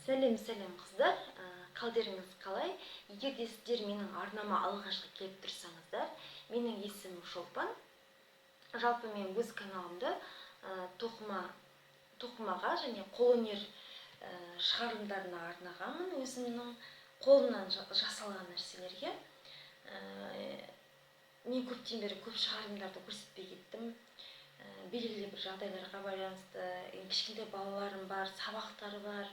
Сәлем қыздар, қалдеріңіз қалай? Егер де сіздер менің арнама алғашқы келіп тұрсаңыздар, менің есімім Шолпан. Жалпы мен өз каналымды тоқымаға және қолөнер шығарылымдарына арнағанмын, өзімнің қолымнан жасалған нәрселерге. Мен көптен бері көп шығарылымдарды көрсетпей кеттім. Белгілі бір жағдайларға байланысты, кішкентай балаларым бар, сабақтары бар.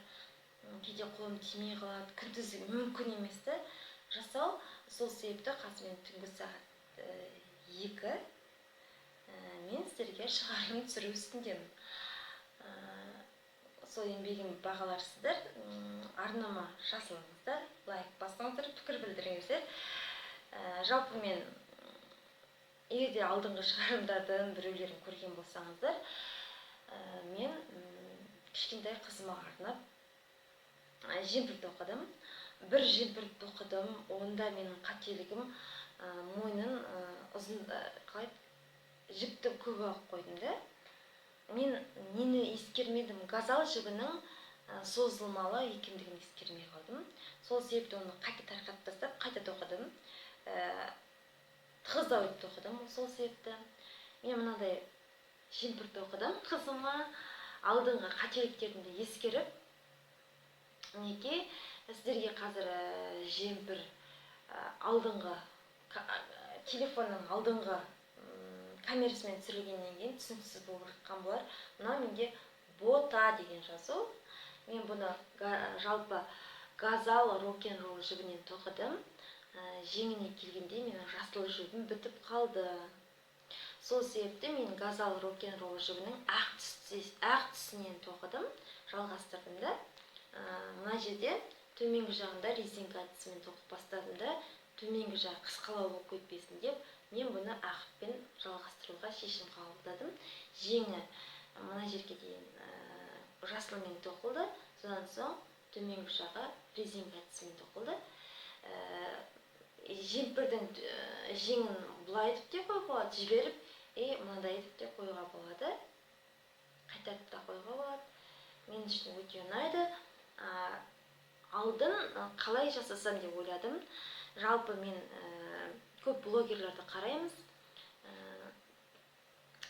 Кейде қолым тимей қалады, күндізі мүмкін еместі жасау. Сол себепті қазір мен түнгі сағат 2 мен сіздерге шығарылым түсіру үстіндемін. Сол еңбегімді бағаларсыздар, арнама жазылыңыздар, лайк басыңыздар, пікір білдіріңіздер. Жалпы мен егер де алдыңғы шығарылымдардан біреулерін көрген болсаңыздар, мен кішкентай қызыма арнап жемпір тоқыдым. Бір жемпір тоқыдым, онда менің қателігім мойнын жіпті көп алып қойдым да. Мен нені ескермедім, газал жібінің созылмалы екендігін ескермей қалдым. Сол себепті оны қайта тарқатып тастап, қайта тоқыдым. Тығыздау етіп тоқыдым. Сол себепті мен мынадай жемпір тоқыдым. Қызыма алдыңғы қателіктерімді ескеріп, неге сіздерге қазір жемпір алдыңғы телефонның алдыңғы камерасымен түсірілгеннен кейін түсініксіз болып жатқан болар. Мына менде бота деген жазу. Мен бұны жалпы газал рок-н-ролл жібінен тоқыдым. Жеңіне келгенде менің жасыл жібім бітіп қалды. Сол себепті мен газал рок-н-ролл жібінің ақ түсінен тоқыдым, жалғастырдым да. Мына жерде төменгі жағында резинка әдісімен тоқып бастадым да, төменгі жағы қысқалау болып кетпесін деп, мен бұны ақпен жалғастыруға шешім қабылдадым. Жеңі мына жерге дейін жасылмен тоқылды, содан соң төменгі жағы резинка әдісімен тоқылды. Жемпірдің жеңін бұлай етіп те қоюға болады, жіберіп, мынадай етіп те қоюға болады, қайтарып та қоюға болады. Мен үшін өте ұнайды. Алдын қалай жасасам деп ойладым. Жалпы мен көп блогерлерді қараймыз.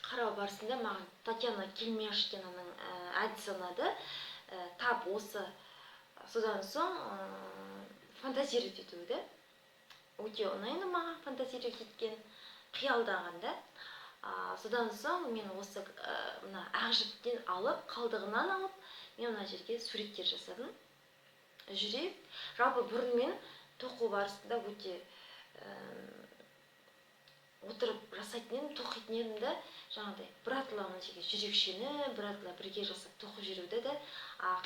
Қарау барысында маған Татьяна Келмяштинаның әдісі ұнады. Тап осы, содан соң фантазировать етуді. Өте ұнайды маған фантазировать еткен, қиялдағанда. Содан соң мен осы ақ жіптен алып, қалдығынан алып, мен мына жерге суреттер жасадым. Жүрек. Жалпы бұрын мен тоқу барысында өте отырып жасайтын едім, тоқитын едім да, жаңағыдай біратыла мына жерге жүрекшені, біратыла бірге жасап тоқып жүруді де.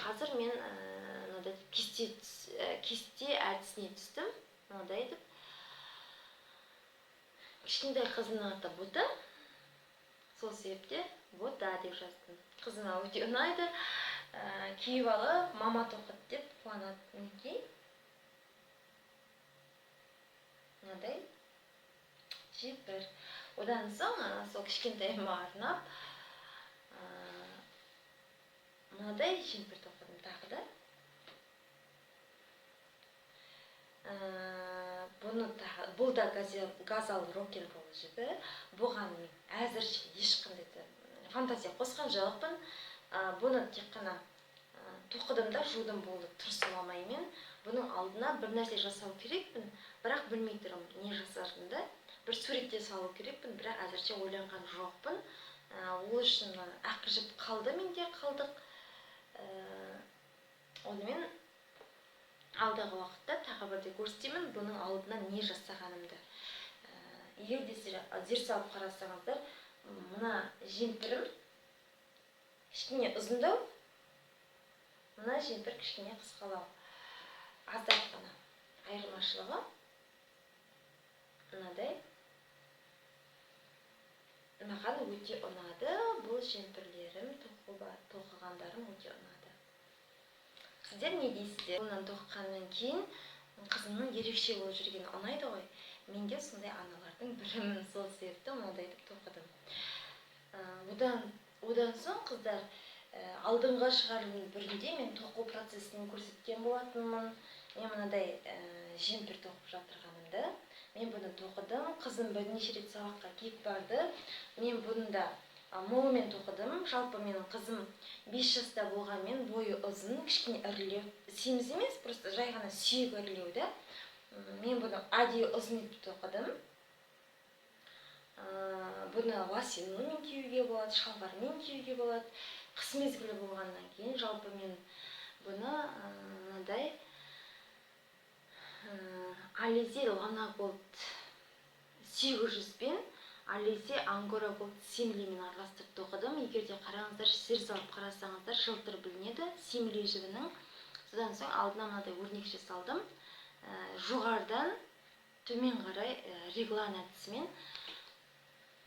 Қазір мен кесте әдісіне түстім, мынадай етіп. Кішкентай қызымның аты Бота. Сол себепте Бота деп жаздым. Қызыма өте ұнайды. Күйеу алып, мама тоқыды деп қуанады мінекей. Мынадай жемпір. Одан соң сол кішкентайыма арнап мынадай жемпір тоқыдым тағы да. Бұл да газал рок-н-ролл жібі. Бұған мен әзірше ешқандай фантазия қосқан жоқпын. Бұны тек қана тоқыдым да жудым болды, тұрсыламаймен. Бұның алдына бір нәрсе жасау керекпін, бірақ білмей тұрмын, не жасардың да. Бір суретте салу керекпін, бірақ әзірше ойланған жоқпын. Ол үшін ақ жіп қалды, менде қалдық. Онымен алдағы уақытта тағы бірде көрсетемін, бұның алдына не жасағанымды. Егер де зер салып қарасаңыздар, мына жемпірім кішкене ұзындау, мына жемпір кішкене қысқалау. Аздап қана айырмашылығы. Мынадай. Маған өте ұнады. Бұл жемпірлерім, тоқығандарым өте ұнады. Сіздер не дейсіздер? Қолынан тоқығаннан кейін қызымның ерекше болып жүргені ұнайды ғой. Менде сондай аналардың бірімін, сол себепті мынадай етіп тоқыдым. Одан соң қыздар алдыңғы шығарылымның бірінде мен тоқу процесін көрсеткен болатынмын. Мен мынадай жемпір тоқып жатырғанымды. Мен бұны тоқыдым. Қызым бірнеше рет сабаққа келіп барды. Мен бұны да молымен тоқыдым. Жалпы менің қызым 5 жаста болғанмен бойы ұзын, кішкене ірілеу. Семіз емес, просто жай ғана сүйегі ірілеуді. Мен бұны әдейі ұзын етіп тоқыдым. Бұны лосинмен киюге болады, шалбармен киюге болады. Қыс мезгілі болғаннан кейін жалпы мен бұны мынадай Ализе Лана Голд 800 пен Ализе Ангора Голд 700 араластырып тоқыдым. Егерде қараңыздар, сер салып қарасаңыздар, жылтыр білінеді семілі жібінің. Содан соң алдына мынадай өрнекше салдым. Жоғарыдан төмен қарай реглан әдісімен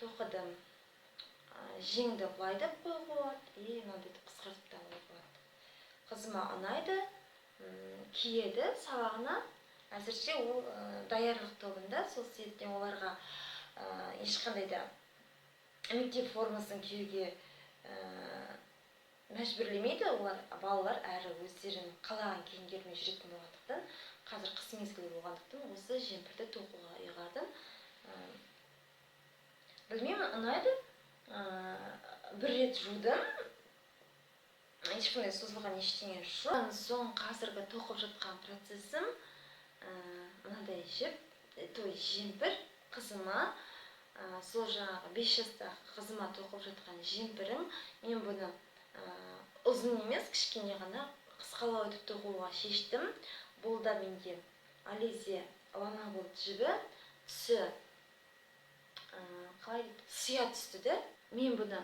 тоқыдым. Жеңді былай да қоюға болады, мынандай қысқартып та алуға болады. Қызыма ұнайды, киеді сабағына. Әзірше ол даярлық тобында, сол себептен оларға ешқандай да мектеп формасын киюге мәжбүрлемейді. Олар балалар әрі өздерінің қалаған киімдерімен жүретін болғандықтан, қазір қыс мезгілі болғандықтан осы жемпірді тоқуға ұйғардым. Білмеймін, ұнайды. Бір рет жудым. Ешқандай созылған ештеңе жоқ. Соң қазіргі тоқып жатқан процесім мынадай жемпір қызыма, сол жаңағы 5 жаста қызыма тоқып жатқан жемпірім. Мен бұны ұзын емес, кішкене ғана қысқалау етіп тоқуға шештім. Бұл да менде Ализе Лана Голд жібі, түсі қалай дейді, сия түсті де. Мен бұны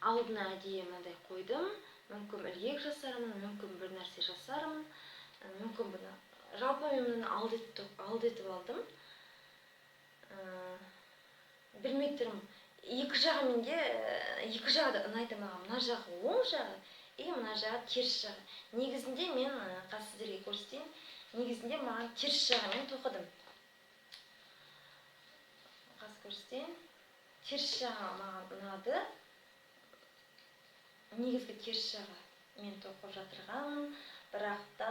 алдына әдейі мынадай қойдым. Мүмкін ілгек жасармын, мүмкін бір нәрсе жасармын. Мүмкін бұны жалпы мен бұны алды етіп алдым. Білмей тұрмын. Екі жағы да ұнайды маған. Мына жағы оң жағы, мына жағы теріс жағы. Негізінде мен сіздерге көрсетейін. Негізінде маған теріс жағымен тоқыдым. Көрсетейін. Теріс жағы маған ұнады. Негізгі теріс жағы мен тоқып жатырғанмын, бірақ та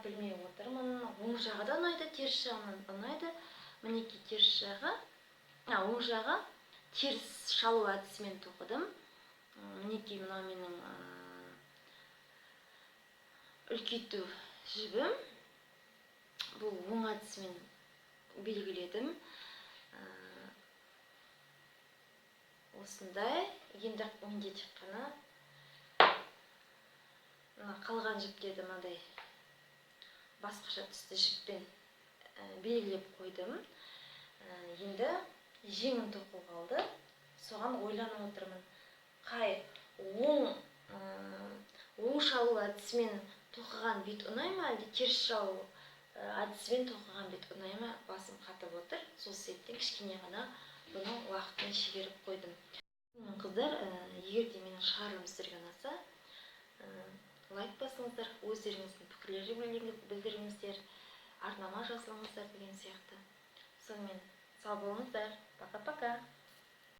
білмей отырмын. Оң жағы да ұнайды, теріс жағынан ұнайды. Мінекей теріс жағы. Оң жағы теріс шалу әдісімен тоқыдым. Мінекей мынау менің үлкейту жібім. Бұл оң әдісімен белгіледім. Осындай. Енді менде тек қана қалған жіптерді мынадай басқаша түсті жіппен белгілеп қойдым. Енді жеңін тоқу қалды. Соған ойланып отырмын. Қай оң шалу әдісімен тоқыған бет ұнай ма, әлде теріс шалу әдісімен тоқыған бет ұнай ма, басым қатып отыр. Сол себептен кішкене ғана бұның уақытын шегеріп қойдым. Қыздар, егерде менің шығарылым сіздерге ұнаса, лайк басыңыздар, өздеріңіздің пікірлерді білдіріңіздер, арнама жазылыңыздар деген сияқты. Сонымен сау болыңыздар. Пока-пока.